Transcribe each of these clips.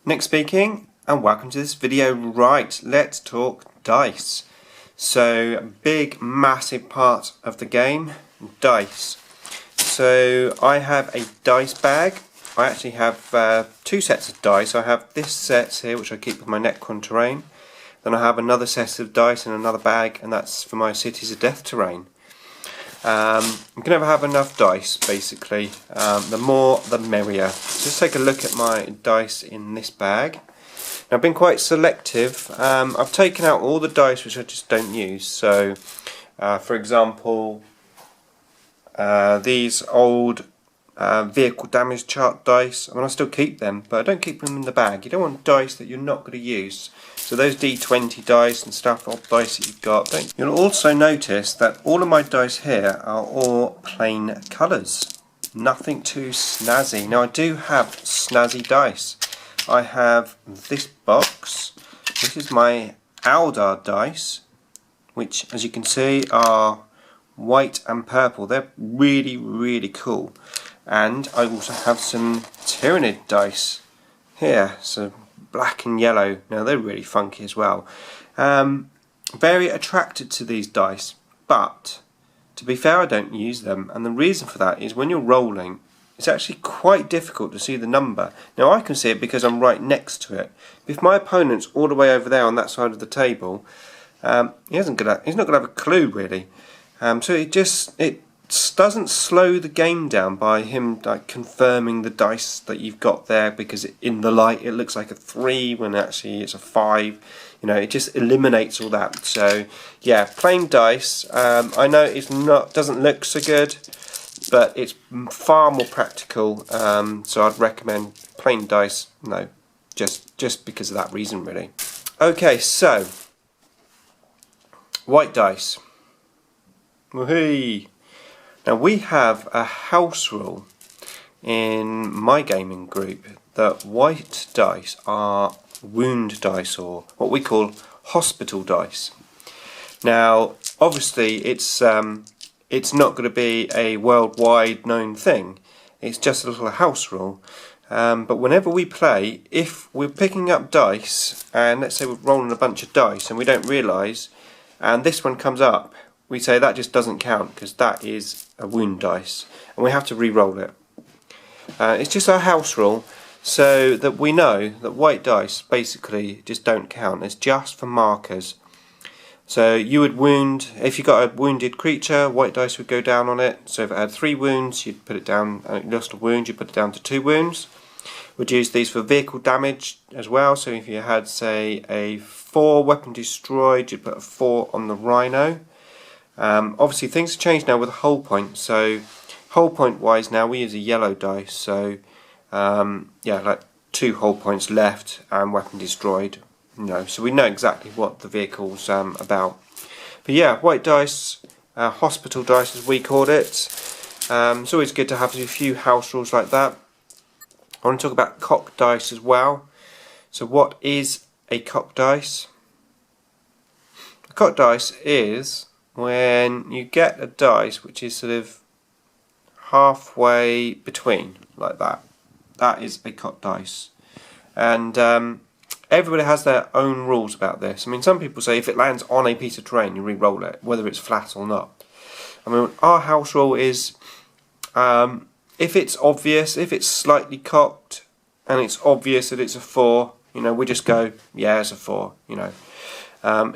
Nick speaking, and welcome to this video. Right, let's talk dice. So, big, massive part of the game, dice. So, I have a dice bag. I actually have two sets of dice. I have this set here, which I keep with my Necron terrain. Then I have another set of dice in another bag, and that's for my Cities of Death terrain. I'm going to have enough dice, basically. The more, the merrier. So let's take a look at my dice in this bag. Now, I've been quite selective. I've taken out all the dice which I just don't use. So, for example, these old vehicle damage chart dice. I mean, I still keep them, but I don't keep them in the bag. You don't want dice that you're not going to use. So those D20 dice and stuff, old dice that you've got. You'll also notice that all of my dice here are all plain colours. Nothing too snazzy. Now, I do have snazzy dice. I have this box. This is my Aldar dice, which, as you can see, are white and purple. They're really, really cool. And I also have some Tyranid dice here, so black and yellow. Now they're really funky as well. Very attracted to these dice, but to be fair, I don't use them, and the reason for that is when you're rolling, it's actually quite difficult to see the number. Now I can see it because I'm right next to it. If my opponent's all the way over there on that side of the table, he's not going to have a clue really. So it doesn't slow the game down by him like confirming the dice that you've got there, because in the light it looks like a 3 when actually it's a 5. You know, it just eliminates all that. So yeah, plain dice. I know it's doesn't look so good, but it's far more practical. So I'd recommend plain dice. No, just because of that reason really. Okay, so white dice. Woohoo! Now we have a house rule in my gaming group that white dice are wound dice, or what we call hospital dice. Now obviously it's not going to be a worldwide known thing, it's just a little house rule. But whenever we play, if we're picking up dice, and let's say we're rolling a bunch of dice and we don't realise, and this one comes up, we say that just doesn't count because that is a wound dice and we have to re-roll it. It's just our house rule, so that we know that white dice basically just don't count. It's just for markers. So you would wound, if you got a wounded creature, white dice would go down on it. So if it had 3 wounds, you'd put it down, and it lost a wound, you'd put it down to 2 wounds. We'd use these for vehicle damage as well. So if you had, say, a 4 weapon destroyed, you'd put a 4 on the rhino. Obviously things have changed now with hull point, so hull point wise now we use a yellow dice, so yeah, like 2 hull points left and weapon destroyed, you know, so we know exactly what the vehicle's about. But yeah, white dice, hospital dice as we called it. It's always good to have a few house rules like that. I want to talk about cock dice as well. So what is a cock dice? A cock dice is when you get a dice which is sort of halfway between, like that. That is a cock dice. And everybody has their own rules about this. I mean, some people say if it lands on a piece of terrain, you re-roll it, whether it's flat or not. I mean, our house rule is if it's obvious, if it's slightly cocked and it's obvious that it's a 4, you know, we just go, yeah, it's a 4, you know.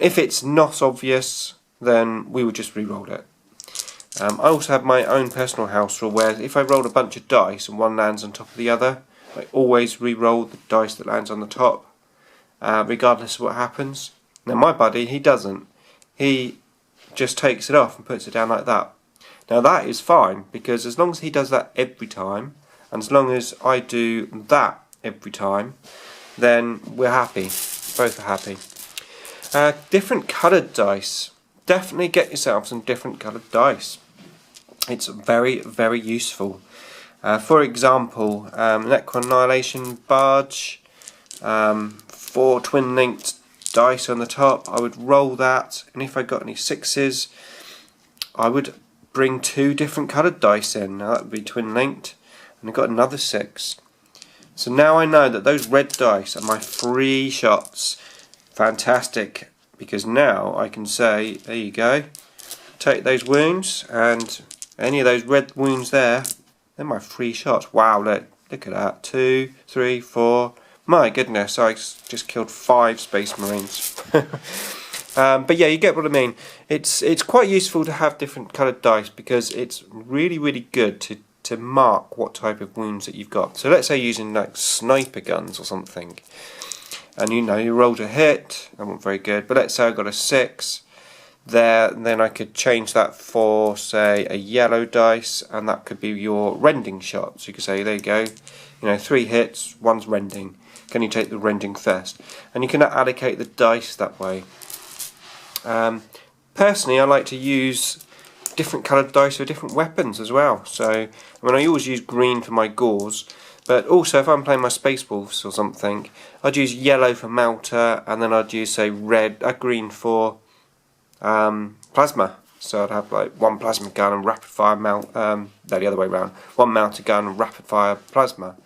If it's not obvious, then we would just re-roll it. I also have my own personal house rule where if I roll a bunch of dice and one lands on top of the other, I always re-roll the dice that lands on the top, regardless of what happens. Now my buddy, he doesn't. He just takes it off and puts it down like that. Now that is fine, because as long as he does that every time, and as long as I do that every time, then we're happy. Both are happy. Different coloured dice. Definitely get yourself some different coloured dice. It's very, very useful. For example, Necron Annihilation Barge, 4 twin-linked dice on the top. I would roll that, and if I got any 6s, I would bring 2 different coloured dice in. Now that would be twin-linked, and I got another 6. So now I know that those red dice are my free shots. Fantastic, because now I can say, there you go, take those wounds, and any of those red wounds there, they're my free shots. Wow, look at that. 2, 3, 4. My goodness, I just killed 5 Space Marines. But yeah, you get what I mean. It's quite useful to have different coloured dice, because it's really good to mark what type of wounds that you've got. So let's say using like sniper guns or something, and you rolled a hit, that wasn't very good, but let's say I got a 6 there, and then I could change that for, say, a yellow dice, and that could be your rending shot. So you could say, there you go, 3 hits, 1's rending. Can you take the rending first? And you can allocate the dice that way. Personally, I like to use different coloured dice for different weapons as well. So, I always use green for my gauze, but also if I'm playing my Space Wolves or something, I'd use yellow for Melter, and then I'd use, say, green for plasma. So I'd have like 1 plasma gun and rapid fire the other way around. 1 melter gun and rapid fire plasma.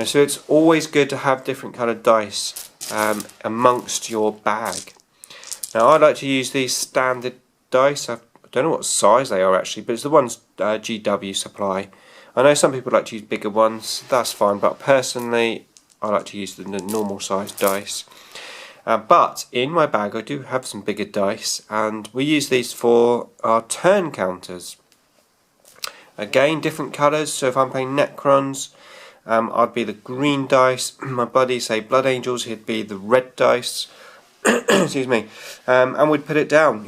So it's always good to have different coloured dice amongst your bag. Now I like to use these standard dice. I don't know what size they are actually, but it's the ones GW supply. I know some people like to use bigger ones, that's fine, but personally I like to use the normal size dice. But in my bag I do have some bigger dice, and we use these for our turn counters. Again, different colours, so if I'm playing Necrons, I'd be the green dice. My buddy, say Blood Angels, he'd be the red dice. Excuse me. And we'd put it down,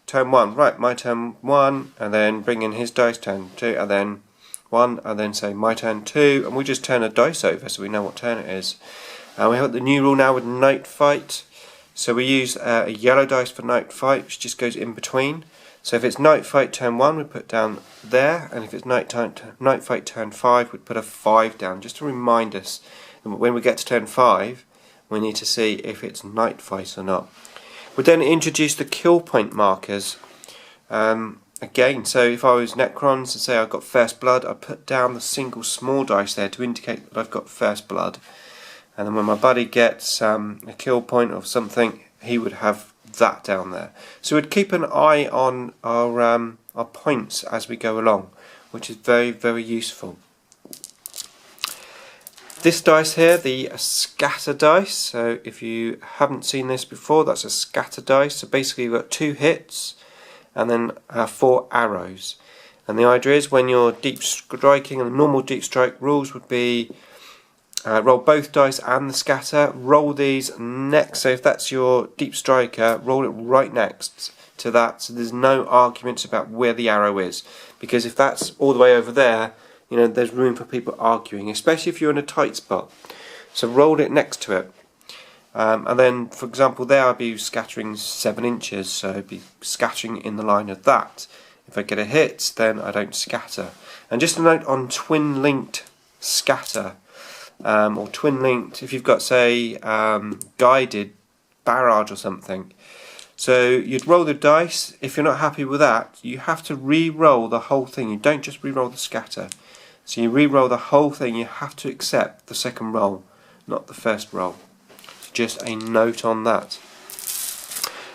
turn 1, right, my turn 1, and then bring in his dice, turn 2, and then 1, and then say my turn 2, and we just turn a dice over so we know what turn it is. And we have the new rule now with Night Fight. So we use a yellow dice for Night Fight, which just goes in between. So if it's Night Fight turn 1, we put down there, and if it's Night Fight turn 5, we'd put a 5 down, just to remind us that when we get to turn 5, we need to see if it's Night Fight or not. We then introduce the kill point markers. Again, so if I was Necrons and say I've got first blood, I put down the single small dice there to indicate that I've got first blood. And then when my buddy gets a kill point of something, he would have that down there. So we'd keep an eye on our points as we go along, which is very useful. This dice here, the scatter dice, so if you haven't seen this before, that's a scatter dice. So basically you've got 2 hits and then 4 arrows. And the idea is when you're deep striking, and the normal deep strike rules would be roll both dice and the scatter, roll these next. So if that's your deep striker, roll it right next to that, so there's no arguments about where the arrow is, because if that's all the way over there, there's room for people arguing, especially if you're in a tight spot. So roll it next to it. And then, for example, there I'd be scattering 7 inches, so I'd be scattering in the line of that. If I get a hit, then I don't scatter. And just a note on twin-linked scatter, or twin-linked, if you've got, say, guided barrage or something. So you'd roll the dice. If you're not happy with that, you have to re-roll the whole thing. You don't just re-roll the scatter. So you re-roll the whole thing. You have to accept the second roll, not the first roll. So just a note on that.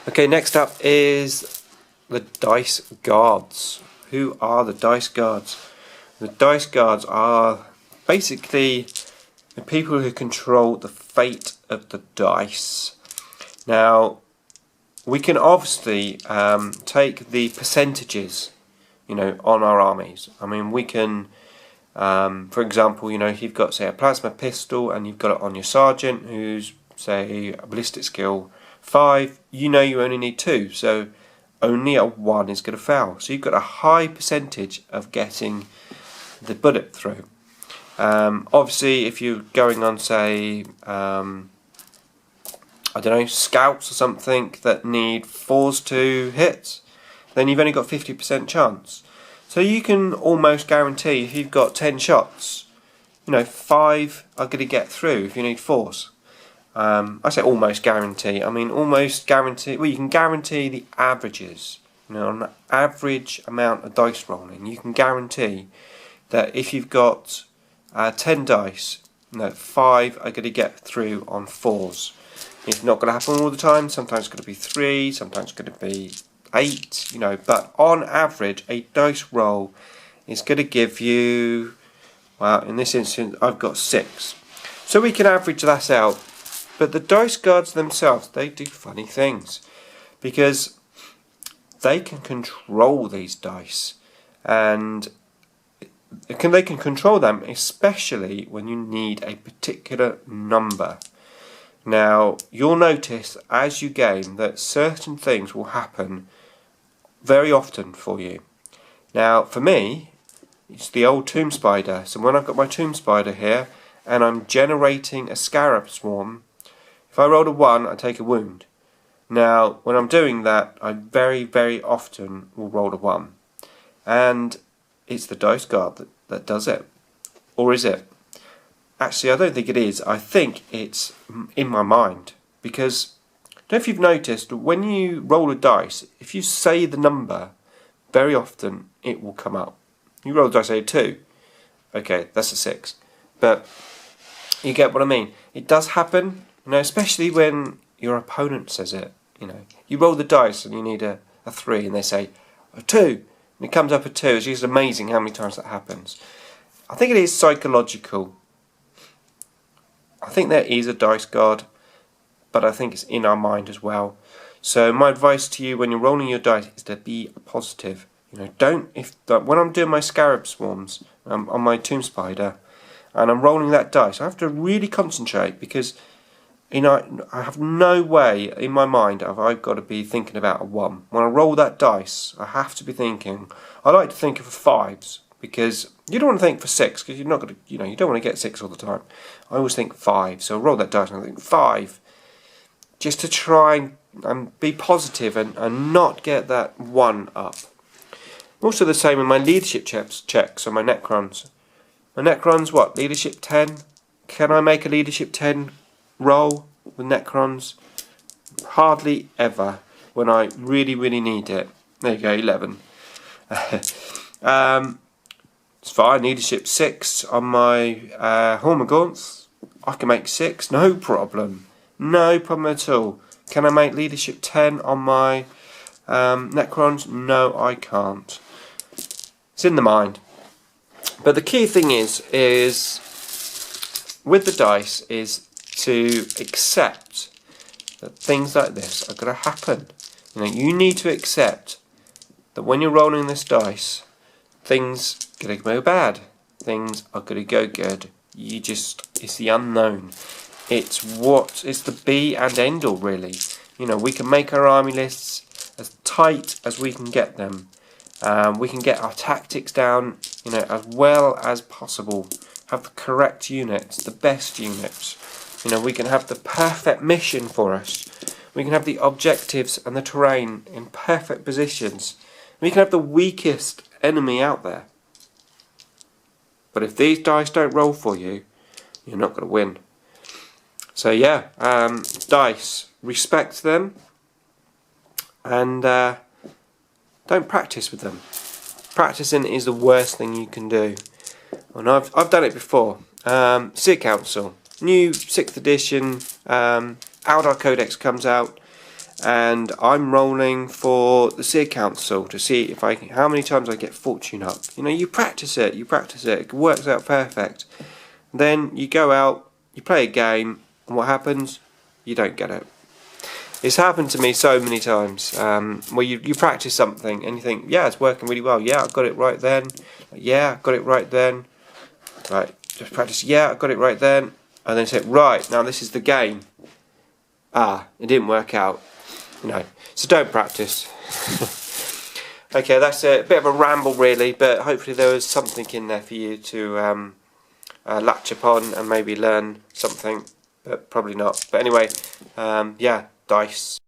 Okay, next up is the dice guards. Who are the dice guards? The dice guards are basically the people who control the fate of the dice. Now, we can obviously take the percentages, on our armies. I mean, we can, for example, if you've got, say, a plasma pistol and you've got it on your sergeant who's, say, a ballistic skill 5, you only need 2, so only a 1 is going to fail. So you've got a high percentage of getting the bullet through. Obviously, if you're going on, say, scouts or something that need 4s to hit, then you've only got 50% chance. So you can almost guarantee if you've got 10 shots, 5 are going to get through if you need 4s. I say almost guarantee. I mean almost guarantee. Well, you can guarantee the averages. On the average amount of dice rolling, you can guarantee that if you've got 10 dice, no, 5 are going to get through on 4s. It's not going to happen all the time. Sometimes it's going to be 3, sometimes it's going to be 8, you know, but on average a dice roll is going to give you, well, in this instance I've got 6. So we can average that out. But the dice guards themselves, they do funny things, because they can control these dice, and they can control them especially when you need a particular number. Now you'll notice as you game that certain things will happen very often for you. Now for me, it's the old tomb spider. So when I've got my tomb spider here and I'm generating a scarab swarm, if I roll a 1, I take a wound. Now when I'm doing that, I very often will roll a 1, and it's the dice guard that does it. Or is it? Actually, I don't think it is. I think it's in my mind, because I don't know if you've noticed, when you roll a dice, if you say the number, very often it will come up. You roll a dice, say a 2, okay, that's a 6, but you get what I mean. It does happen, you know, especially when your opponent says it. You know, you roll the dice and you need a 3, and they say a 2, and it comes up a 2. It's just amazing how many times that happens. I think it is psychological. I think there is a dice guard, but I think it's in our mind as well. So my advice to you when you're rolling your dice is to be positive. You know, when I'm doing my scarab swarms on my tomb spider, and I'm rolling that dice, I have to really concentrate, because you know, I have no way in my mind I've got to be thinking about a 1. When I roll that dice, I have to be thinking. I like to think of 5s, because you don't want to think for 6, because you're not going to, you know, you don't want to get 6 all the time. I always think 5, so I roll that dice and I think 5, just to try and be positive and not get that 1 up. Also the same in my leadership checks on my Necrons. My Necrons, what, leadership 10? Can I make a leadership 10 roll with Necrons? Hardly ever, when I really need it. There you go, 11. It's fine. Leadership 6 on my Hormagaunts. I can make 6, no problem. No problem at all. Can I make leadership 10 on my Necrons? No, I can't. It's in the mind. But the key thing is with the dice is to accept that things like this are going to happen. You know, you need to accept that when you're rolling this dice, things are going to go bad, things are going to go good. It's the unknown. It's the be and end all, really. You know, we can make our army lists as tight as we can get them. We can get our tactics down, you know, as well as possible. Have the correct units, the best units. You know, we can have the perfect mission for us. We can have the objectives and the terrain in perfect positions. We can have the weakest enemy out there. But if these dice don't roll for you, you're not going to win. So yeah, dice, respect them, and don't practice with them. Practicing is the worst thing you can do. And I've done it before. Seer Council, new 6th edition, Aldar Codex comes out, and I'm rolling for the Seer Council to see if how many times I get fortune up. You know, you practice it, it works out perfect. Then you go out, you play a game, and what happens? You don't get it. It's happened to me so many times, where you practice something and you think, yeah, it's working really well. Yeah, I got it right then. Yeah, I got it right then. Right, just practice. Yeah, I got it right then. And then say, right, now this is the game. Ah, it didn't work out. No, so don't practice. Okay, that's a bit of a ramble really, but hopefully there was something in there for you to latch upon and maybe learn something, but probably not. But anyway, yeah, dice.